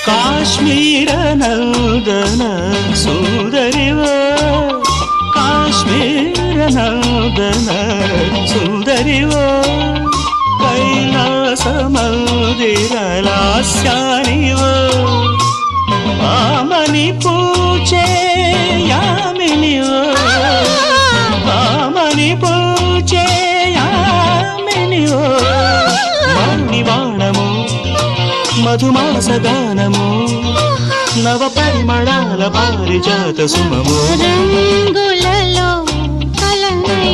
కాశ్మీర నందన సుందరివో కాశ్మీర నందన సుందరివో కైలాస మందిర లాస్యానివో ఆమని పూచే యామినివో ఆమని పూచే యామినివో మణివాణము మధుమాస గానము నవ పరిమళాల పారిజాత సుమము రంగులలో కలనై